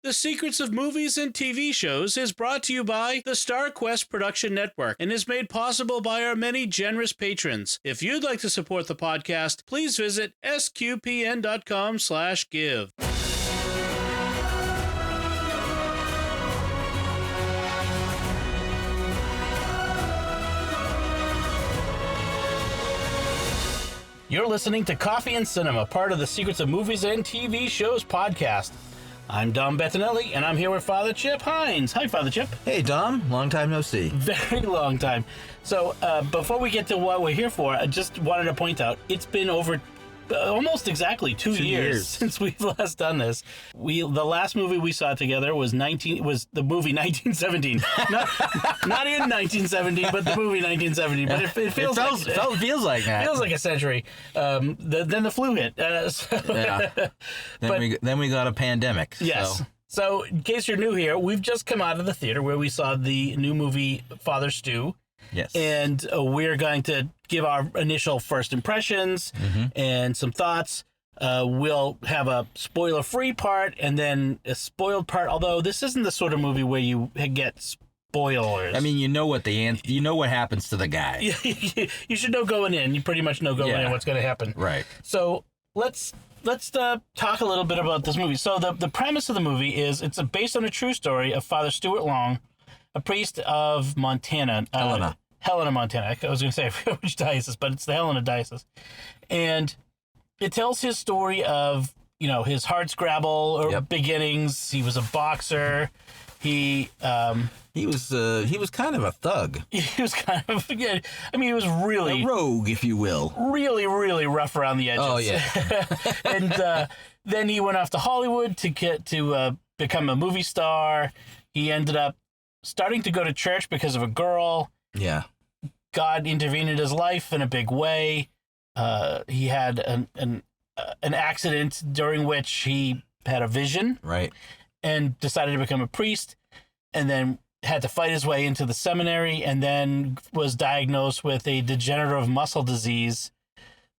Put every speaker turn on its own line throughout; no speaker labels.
The Secrets of Movies and TV Shows is brought to you by the Star Quest Production Network and is made possible by our many generous patrons. If you'd like to support the podcast, please visit sqpn.com/give. You're listening to Coffee and Cinema, part of the Secrets of Movies and TV Shows podcast. I'm Dom Bettinelli, and I'm here with Father Chip Hines. Hi, Father Chip.
Hey, Dom. Long time no see.
Very long time. So, before we get to what we're here for, I just wanted to point out, it's been over almost exactly two years since we've last done this. The last movie we saw together was the movie 1917. not in 1917, but the movie 1917. But it feels like that. Feels like a century. Then the flu hit.
Yeah. Then we got a pandemic.
Yes. So in case you're new here, we've just come out of the theater where we saw the new movie Father Stu.
Yes.
And we're going to give our initial first impressions and some thoughts. We'll have a spoiler-free part and then a spoiled part, although this isn't the sort of movie where you get spoilers.
I mean, you know what happens to the guy.
You should know going in. You pretty much know going in what's going to happen.
Right.
So let's talk a little bit about this movie. So the premise of the movie is it's based on a true story of Father Stuart Long, a priest of Montana. Helena, Montana. I was going to say, I forget which diocese, but it's the Helena diocese. And it tells his story of, his hardscrabble beginnings. He was a boxer. He was kind of a thug. He was kind of, he was really...
a rogue, if you will.
Really, really rough around the edges.
Oh, yeah.
And then he went off to Hollywood to become a movie star. He ended up starting to go to church because of a girl.
Yeah.
God intervened in his life in a big way. He had an accident during which he had a vision.
Right.
And decided to become a priest, and then had to fight his way into the seminary, and then was diagnosed with a degenerative muscle disease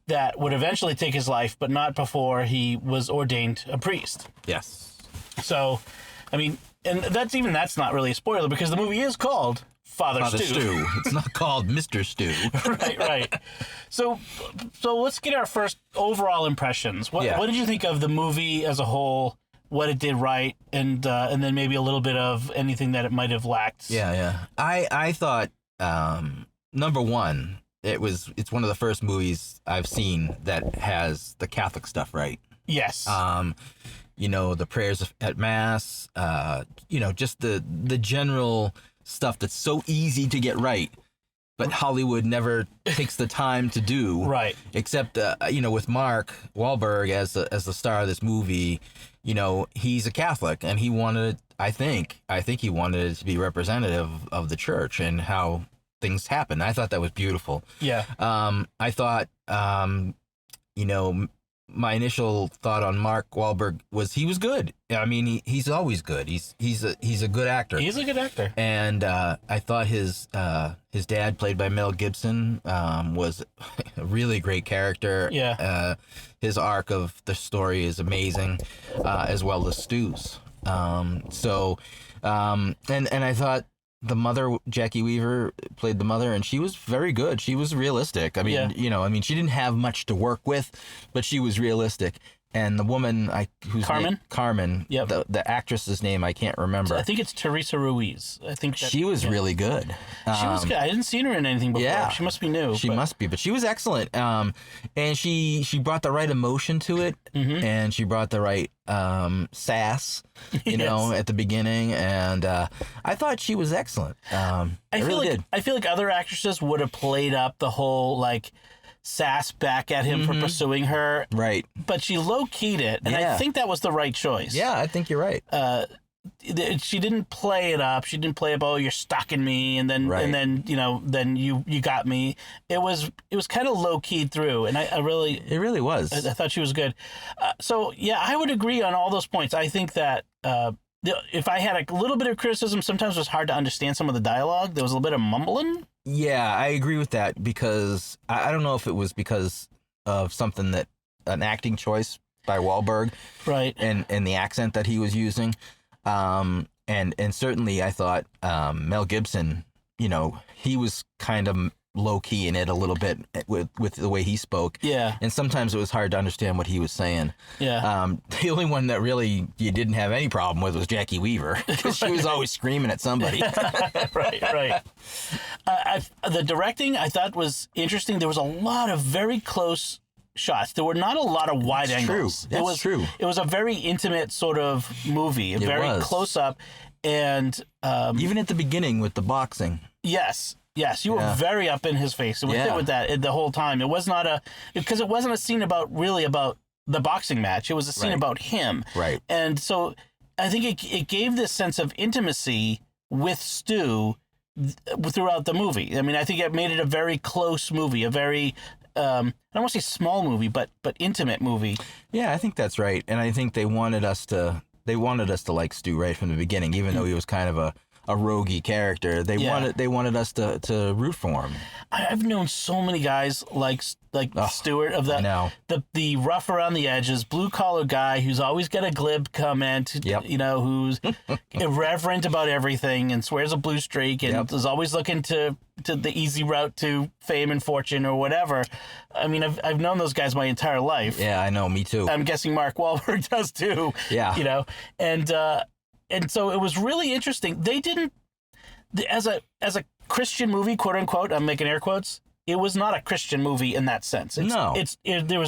that would eventually take his life, but not before he was ordained a priest.
Yes.
So, and that's not really a spoiler because the movie is called Father Stu.
It's not called Mr. Stu.
Right. So let's get our first overall impressions. What did you think of the movie as a whole? What it did right, and then maybe a little bit of anything that it might have lacked.
Yeah. I thought number one, it's one of the first movies I've seen that has the Catholic stuff right.
Yes.
The prayers at Mass, just the general stuff that's so easy to get right, but Hollywood never takes the time to do.
Right.
Except, with Mark Wahlberg as the star of this movie, he's a Catholic, and he wanted, I think he wanted it to be representative of the church and how things happen. I thought that was beautiful.
Yeah.
I thought, my initial thought on Mark Wahlberg was he was good. I mean, he's always good. He's a good actor.
He's a good actor.
And I thought his dad, played by Mel Gibson, was a really great character.
Yeah.
His arc of the story is amazing, as well as Stu's. And I thought the mother, Jackie Weaver, played the mother, and she was very good. She was realistic. She didn't have much to work with, but she was realistic. And the woman, Carmen.
Yep.
The actress's name I can't remember.
I think it's Teresa Ruiz. I think
she was really good.
She was good. I didn't see her in anything before. Yeah, she must be new.
She must be, but she was excellent. And she brought the right emotion to it, and she brought the right sass, at the beginning. And I thought she was excellent. I
feel like other actresses would have played up the whole sass back at him for pursuing her.
Right.
But she low-keyed it, and I think that was the right choice.
Yeah, I think you're right.
She didn't play it up. She didn't play up, you're stalking me, and then then you got me. It was kind of low-keyed through, and it really was. I thought she was good. I would agree on all those points. I think that if I had a little bit of criticism, sometimes it was hard to understand some of the dialogue. There was a little bit of mumbling.
Yeah, I agree with that because I don't know if it was because of an acting choice by Wahlberg,
right,
and the accent that he was using. And certainly I thought Mel Gibson, he was kind of low key in it a little bit with the way he spoke.
Yeah.
And sometimes it was hard to understand what he was saying.
Yeah.
The only one that really you didn't have any problem with was Jackie Weaver, because she was always screaming at somebody.
Right. The directing I thought was interesting. There was a lot of very close shots. There were not a lot of wide angles.
That's true.
It was a very intimate sort of movie, very close up, and
even at the beginning with the boxing.
Yes, you were very up in his face with that the whole time. It was not because it wasn't a scene about the boxing match. It was a scene about him.
Right.
And so I think it gave this sense of intimacy with Stu throughout the movie. I mean, I think it made it a very close movie, a very I don't want to say small movie, but intimate movie.
Yeah, I think that's right. And I think they wanted us to like Stu right from the beginning, even though he was kind of a roguey character. They wanted us to root for him.
I've known so many guys like Stewart of the rough around the edges, blue collar guy who's always got a glib comment, who's irreverent about everything and swears a blue streak and is always looking to the easy route to fame and fortune or whatever. I mean, I've known those guys my entire life.
Yeah, I know. Me too.
I'm guessing Mark Wahlberg does too.
Yeah.
And so it was really interesting. They didn't, as a Christian movie, quote unquote, I'm making air quotes, it was not a Christian movie in that sense. There was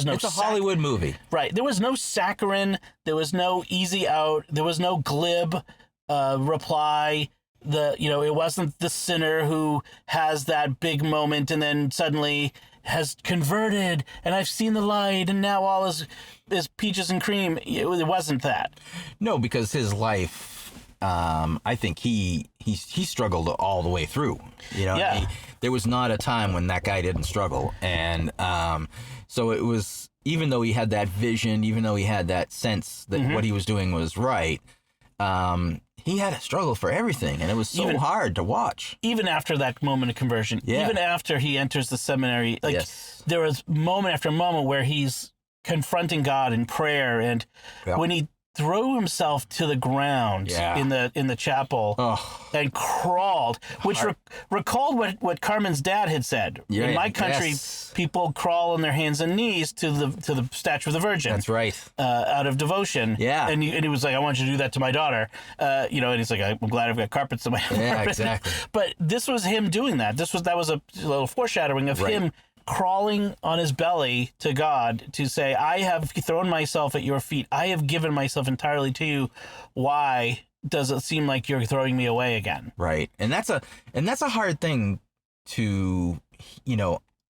no. It's
a Hollywood movie,
right? There was no saccharine. There was no easy out. There was no glib reply. It wasn't the sinner who has that big moment and then suddenly has converted and I've seen the light and now all is peaches and cream. It wasn't that.
No, because his life, I think he struggled all the way through. There was not a time when that guy didn't struggle, and so it was. Even though he had that vision, even though he had that sense that what he was doing was right, he had a struggle for everything, and it was so hard to watch. Even after that moment of conversion, even after he enters the seminary, there was moment after moment where he's confronting God in prayer, and when he threw himself to the ground in the chapel and crawled, which recalled what Carmen's dad had said. In my country, people crawl on their hands and knees to the statue of the Virgin. That's right. Out of devotion. Yeah. And he was like, I want you to do that to my daughter. And he's like, I'm glad I've got carpets in my apartment. Yeah, exactly. But this was him doing that. That was a little foreshadowing of him crawling on his belly to God to say, I have thrown myself at your feet. I have given myself entirely to you. Why does it seem like you're throwing me away again? Right. And that's a hard thing to,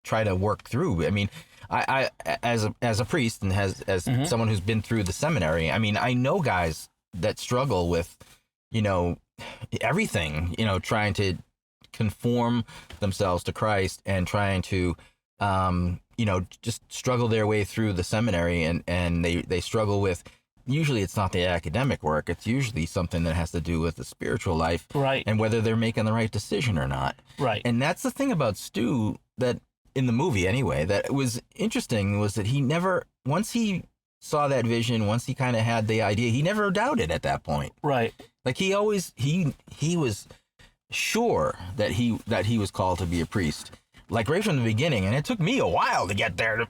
try to work through. I mean, I as a priest and as someone who's been through the seminary, I mean, I know guys that struggle with, everything, trying to conform themselves to Christ and trying to just struggle their way through the seminary, and they struggle with, usually it's not the academic work, it's usually something that has to do with the spiritual life, right? And whether they're making the right decision or not, right? And that's the thing about Stu, that in the movie anyway, that was interesting, was that he never, once he saw that vision, once he kind of had the idea, he never doubted at that point, right? Like he always he was sure that he was called to be a priest. Like right from the beginning, and it took me a while to get there, to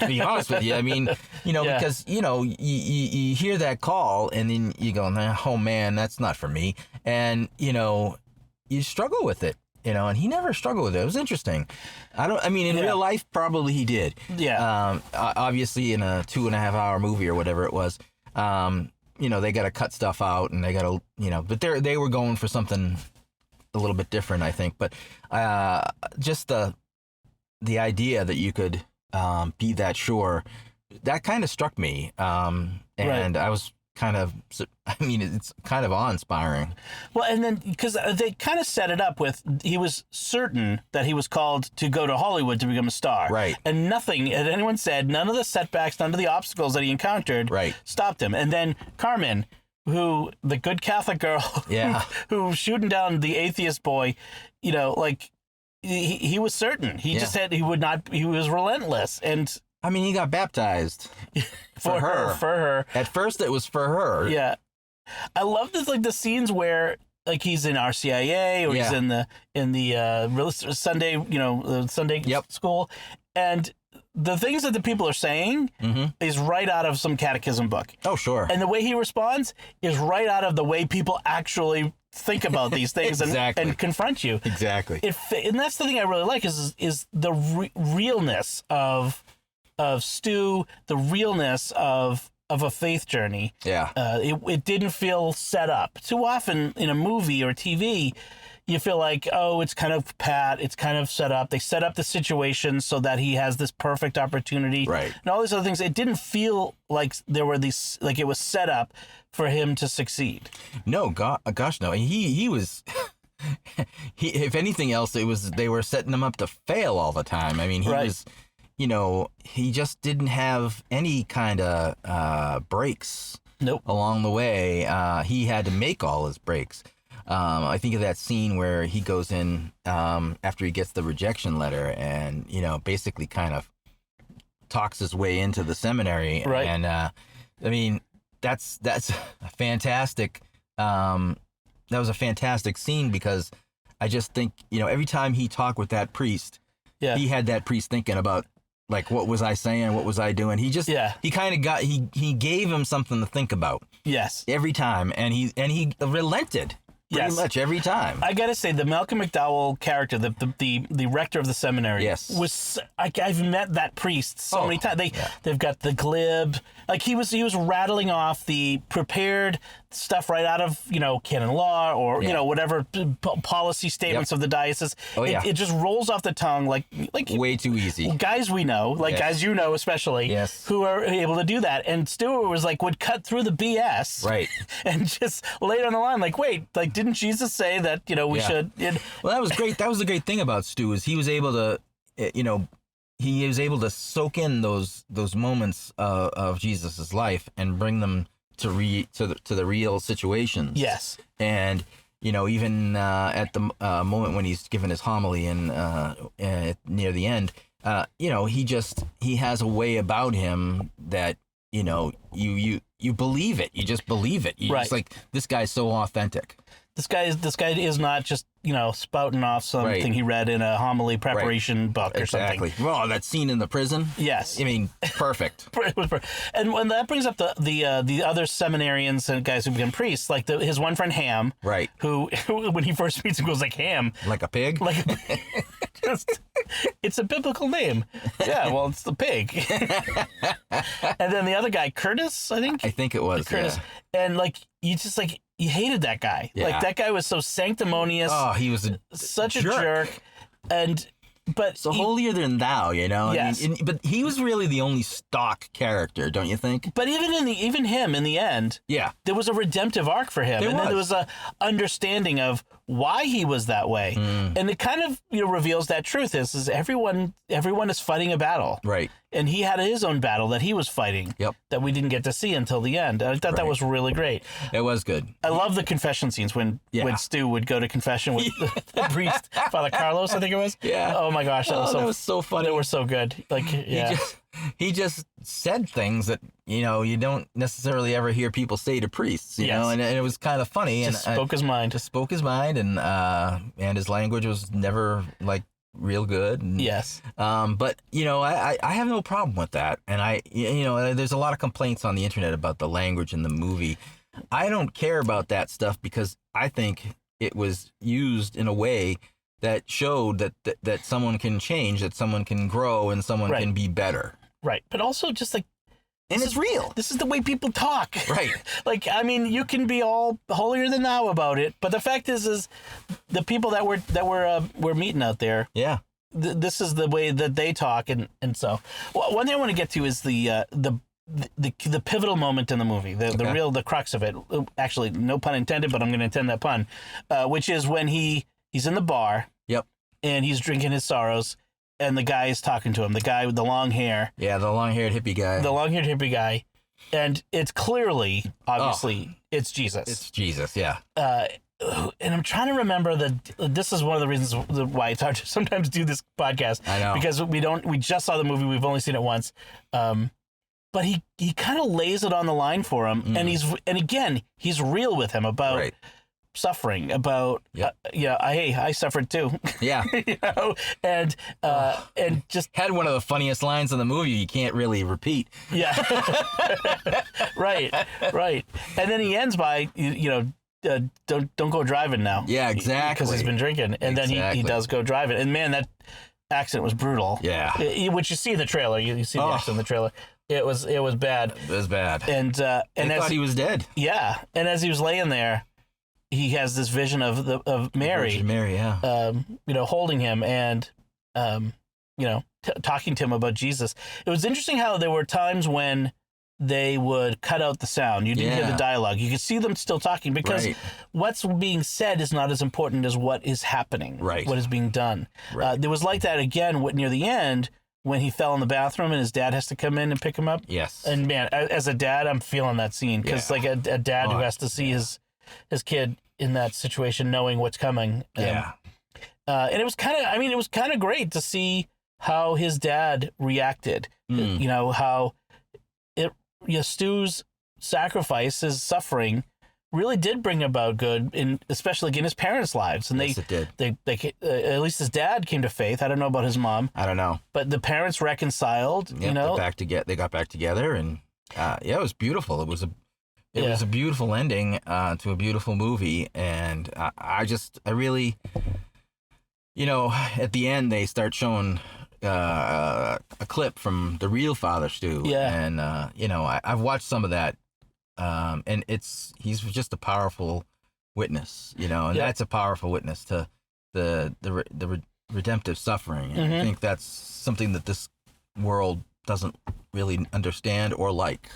be honest with you. I mean, because, you hear that call and then you go, oh man, that's not for me. And, you struggle with it, and he never struggled with it. It was interesting. In real life, probably he did. Yeah. Obviously in a 2.5 hour movie or whatever it was, they got to cut stuff out and they got to, but they were going for something a little bit different, I think, but just the idea that you could be that sure, that kind of struck me, and I was kind of, it's kind of awe-inspiring. Well, and then because they kind of set it up with, he was certain that he was called to go to Hollywood to become a star, right? And nothing, as anyone said, none of the setbacks, none of the obstacles that he encountered, stopped him. And then Carmen, who, the good Catholic girl, who shooting down the atheist boy, he was certain. He just said he would not. He was relentless, and he got baptized for her. For her. At first, it was for her. Yeah.
I love this, like the scenes where like he's in RCIA or he's in the Sunday, Sunday school, and the things that the people are saying is right out of some catechism book.
Oh, sure.
And the way he responds is right out of the way people actually think about these things and confront you.
Exactly.
And that's the thing I really like is the realness of Stu, the realness of a faith journey.
Yeah.
It didn't feel set up. Too often in a movie or TV, you feel like, oh, it's kind of pat, it's kind of set up. They set up the situation so that he has this perfect opportunity.
Right.
And all these other things. It didn't feel like there were these, like it was set up for him to succeed.
No, gosh, no. He was, if anything else, they were setting him up to fail all the time. I mean, he was, he just didn't have any kind of breaks along the way. He had to make all his breaks. I think of that scene where he goes in after he gets the rejection letter and, basically kind of talks his way into the seminary.
Right.
And, I mean, that's a fantastic, that was a fantastic scene because I just think, every time he talked with that priest, he had that priest thinking about, like, what was I saying? What was I doing? He just, he kind of got, he gave him something to think about.
Yes.
Every time. And he relented. Pretty much every time.
I gotta say, the Malcolm McDowell character, the rector of the seminary, was I've met that priest so many times. They've got the glib, like he was rattling off the prepared stuff right out of canon law or whatever policy statements of the diocese. It just rolls off the tongue like
way too easy.
Guys we know, guys especially, who are able to do that. And Stewart was would cut through the BS,
right,
and just lay it on the line. Didn't Jesus say that we should?
Well, that was great. That was the great thing about Stu is he was able to, he was able to soak in those moments of Jesus's life and bring them to the real situations. Yes. And even at the moment when he's given his homily and near the end, he has a way about him that you believe it. You just believe it. You just this guy's so authentic. This guy is not just spouting off something he read in a homily preparation book or something. Exactly. Oh, that scene in the prison. Yes. I mean, perfect. And when that brings up the other seminarians and guys who become priests, like his one friend Ham, right? Who when he first meets him goes like Ham, like a pig, it's a biblical name. Yeah, well, it's the pig. And then the other guy, Curtis, I think it was Curtis, and you just you hated that guy. Yeah. That guy was so sanctimonious. Oh, he was such a jerk. But holier than thou, Yes. But he was really the only stock character, don't you think? But even him in the end, there was a redemptive arc for him, then there was a understanding of why he was that way, and it kind of reveals that truth is everyone is fighting a battle, right? And he had his own battle that he was fighting, that we didn't get to see until the end. I thought that was really great. It was good. I love the confession scenes when Stu would go to confession with the priest, Father Carlos, I think it was. Yeah. Oh my gosh, that was so funny. They were so good. He just said things that you don't necessarily ever hear people say to priests. You know, and it was kind of funny. Just spoke his mind. Just spoke his mind, and his language was never real good. And, yes. But I have no problem with that, and there's a lot of complaints on the internet about the language in the movie. I don't care about that stuff because I think it was used in a way that showed that someone can change, that someone can grow, and someone can be better. Right. But also just and it's real. This is the way people talk. Right. You can be all holier than thou about it, but the fact is the people that we're meeting out there. Yeah. This is the way that they talk, and so one thing I want to get to is the pivotal moment in the movie, the crux of it. Actually, no pun intended, but I'm going to intend that pun, which is when he's in the bar. Yep. And he's drinking his sorrows. And the guy is talking to him, the guy with the long hair. Yeah, the long-haired hippie guy. The long-haired hippie guy. And it's clearly, obviously, it's Jesus. It's Jesus, yeah. And I'm trying to remember that this is one of the reasons why it's hard to sometimes do this podcast. I know. Because we just saw the movie, we've only seen it once.
but he kind of lays it on the line for him, and again he's real with him about suffering, about I suffered too.
Yeah.
And just
had one of the funniest lines in the movie you can't really repeat.
Yeah. right. And then he ends by don't go driving now.
Yeah, exactly.
Because he's been drinking, and then he does go driving, and man, that accident was brutal.
Yeah.
Which you see in the trailer. You see the accident in the trailer. It was bad.
It was bad.
And I
thought he was dead.
Yeah. And as he was laying there, he has this vision of Mary.
Virgin Mary, yeah.
Holding him and talking to him about Jesus. It was interesting how there were times when they would cut out the sound. You didn't hear the dialogue. You could see them still talking because what's being said is not as important as what is happening, what is being done.
Right.
There was like that again near the end when he fell in the bathroom and his dad has to come in and pick him up.
Yes.
And man, as a dad, I'm feeling that scene because like a dad who has to see his kid in that situation knowing what's coming. And it was kind of great to see how his dad reacted. How Stu's sacrifice, his suffering, really did bring about good, especially in his parents' lives. And
it did.
They at least his dad came to faith. I don't know about his mom.
I don't know.
But the parents reconciled.
Yep, they got back together, and it was beautiful. It was a beautiful ending to a beautiful movie, and I really, at the end they start showing a clip from the real Father Stu. Yeah. And I've watched some of that, and he's just a powerful witness, and that's a powerful witness to the redemptive suffering. And I think that's something that this world doesn't really understand or like.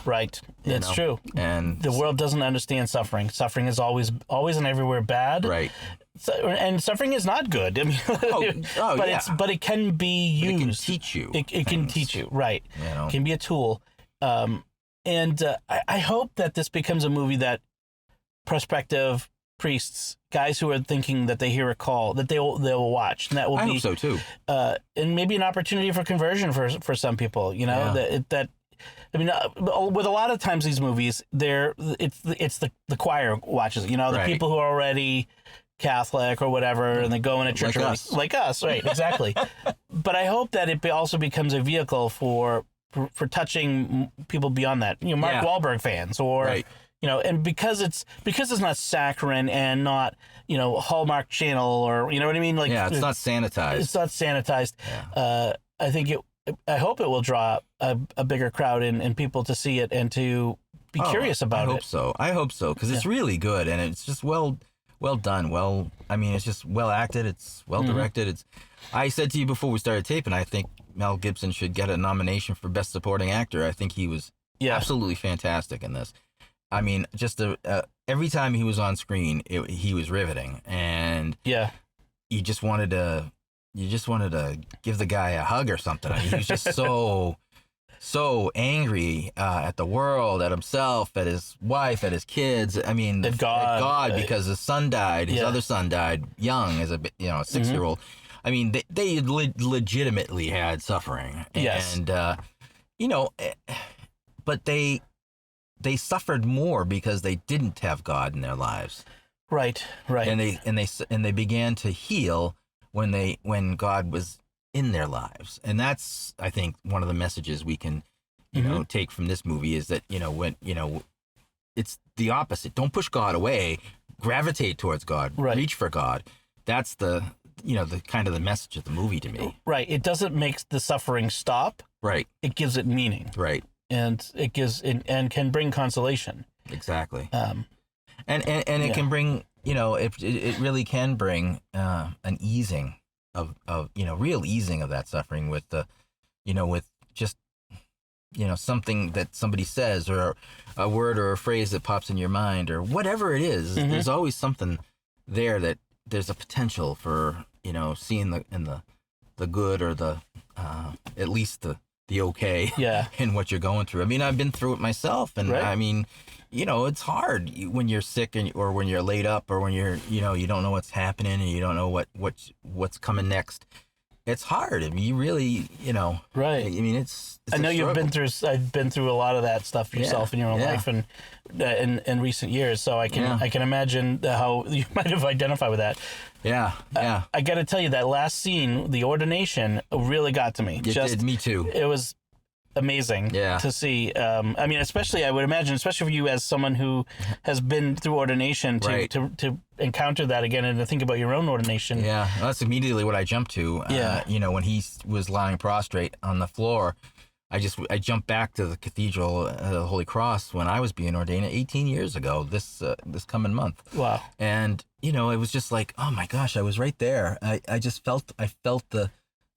Right. That's true. And the world doesn't understand suffering. Suffering is always and everywhere bad.
Right.
And suffering is not good. I mean, but it can be used.
It can teach you.
It can teach you. Right. It can be a tool. I hope that this becomes a movie that prospective priests, guys who are thinking that they hear a call, that they'll watch, and that will be. I
hope so too.
And maybe an opportunity for conversion for some people. That. I mean, with a lot of times these movies, it's the choir watches. The people who are already Catholic or whatever, and they go in a church like us, right? Exactly. But I hope that it also becomes a vehicle for touching people beyond that. Mark Wahlberg fans, or and because it's not saccharine and not Hallmark Channel, or you know what I mean. Like
it's not sanitized.
It's not sanitized.
Yeah.
I hope it will draw a bigger crowd and people to see it and to be curious about it.
I hope so, because it's really good, and it's just well done. It's just well acted. It's well directed. I said to you before we started taping, I think Mel Gibson should get a nomination for Best Supporting Actor. I think he was absolutely fantastic in this. I mean, just every time he was on screen, he was riveting, and you just wanted to give the guy a hug or something. I mean, he was just so angry at the world, at himself, at his wife, at his kids. I mean,
at God,
because his son died. His other son died young, as a 6-year-old. I mean, they legitimately had suffering.
Yes.
And but they suffered more because they didn't have God in their lives.
Right.
And they began to heal when God was in their lives. And that's, I think, one of the messages we can take from this movie, is that when it's the opposite. Don't push God away, gravitate towards God, reach for God. That's the kind of the message of the movie to me. Right.
It doesn't make the suffering stop.
Right.
It gives it meaning.
Right.
And it gives and can bring consolation.
Exactly. And it can bring, it really can bring an easing of real easing of that suffering with with just something that somebody says, or a word or a phrase that pops in your mind, or whatever it is. There's always something there that there's a potential for seeing the good, or the at least the okay in what you're going through. I mean, I've been through it myself, and I mean, it's hard when you're sick, or when you're laid up, or when you're you don't know what's happening, and you don't know what's coming next. it's hard. I mean, you really,
Right.
I mean, it's
I know
a
you've
struggle.
I've been through a lot of that stuff yourself in your own life and in recent years. So I can imagine how you might have identified with that.
Yeah.
I got to tell you, that last scene, the ordination, really got to me.
It did me too.
It was amazing to see. I mean, especially, I would imagine, especially for you as someone who has been through ordination, to encounter that again and to think about your own ordination.
Yeah, that's immediately what I jumped to. When he was lying prostrate on the floor, I jumped back to the cathedral, the Holy Cross, when I was being ordained 18 years ago, this coming month.
Wow.
And, it was just like, oh my gosh, I was right there. I felt the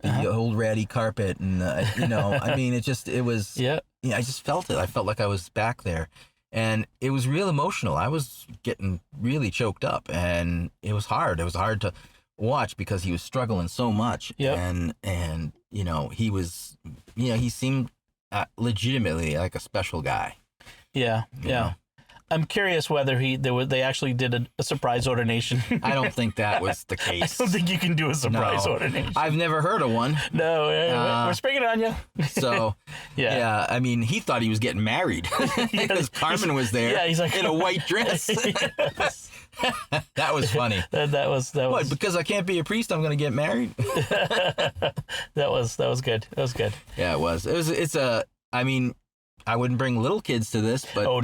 old ratty carpet and, I mean, it was, I just felt it. I felt like I was back there. And it was real emotional. I was getting really choked up, and it was hard. It was hard to watch because he was struggling so much.
Yep.
And he was, he seemed legitimately like a special guy.
Yeah. Yeah. I'm curious whether they actually did a surprise ordination.
I don't think that was the case.
I don't think you can do a surprise ordination.
I've never heard of one.
No, we're springing it on you.
So, yeah. I mean, he thought he was getting married because Carmen was there.
Yeah, he's like
in a white dress. That was funny.
That was
what? Because I can't be a priest, I'm going to get married.
That was good. That was good.
Yeah, it was. I mean, I wouldn't bring little kids to this, but I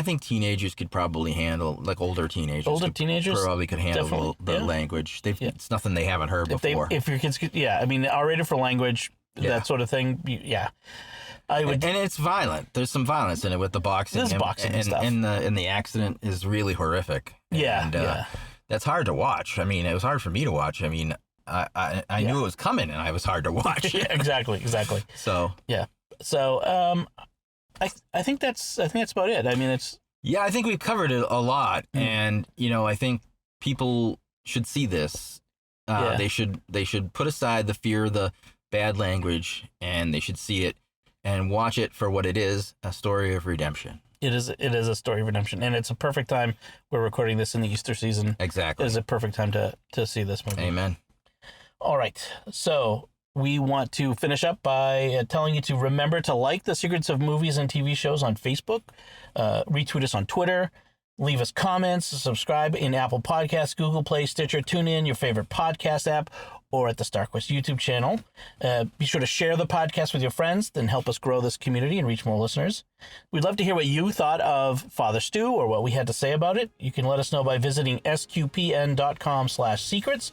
think teenagers could probably handle, like older teenagers. Probably could handle the language. It's nothing they haven't heard before.
If your kids could, I mean, R-rated for language, that sort of thing. Yeah, I would.
And it's violent. There's some violence in it with the boxing.
There's boxing and stuff.
And the accident is really horrific.
Yeah.
That's hard to watch. I mean, it was hard for me to watch. I mean, I knew it was coming, and it was hard to watch.
Yeah, exactly.
So
yeah. So, I think that's about it. I mean, it's.
Yeah, I think we've covered it a lot, and I think people should see this. They should put aside the fear of the bad language, and they should see it and watch it for what it is, a story of redemption.
It is a story of redemption, and it's a perfect time. We're recording this in the Easter season.
Exactly.
It is a perfect time to see this movie.
Amen.
All right, so we want to finish up by telling you to remember to like The Secrets of Movies and TV Shows on Facebook, retweet us on Twitter, leave us comments, subscribe in Apple Podcasts, Google Play, Stitcher, TuneIn, your favorite podcast app, or at the StarQuest YouTube channel. Be sure to share the podcast with your friends, then help us grow this community and reach more listeners. We'd love to hear what you thought of Father Stu or what we had to say about it. You can let us know by visiting sqpn.com/secrets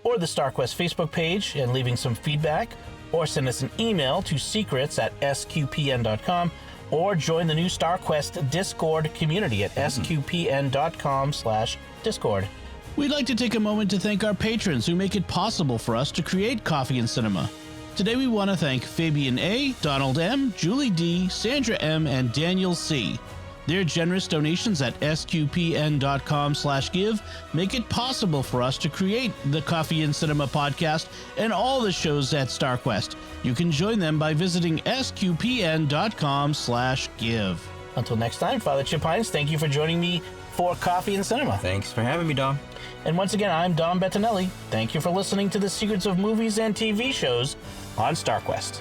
or the StarQuest Facebook page and leaving some feedback, or send us an email to secrets@sqpn.com, or join the new StarQuest Discord community at sqpn.com/discord. We'd like to take a moment to thank our patrons who make it possible for us to create Coffee and Cinema. Today we want to thank Fabian A., Donald M., Julie D., Sandra M., and Daniel C. Their generous donations at sqpn.com/give make it possible for us to create the Coffee and Cinema podcast and all the shows at StarQuest. You can join them by visiting sqpn.com/give. Until next time, Father Chip Hines, thank you for joining me for Coffee and Cinema.
Thanks for having me, Dom.
And once again, I'm Dom Bettinelli. Thank you for listening to The Secrets of Movies and TV Shows on StarQuest.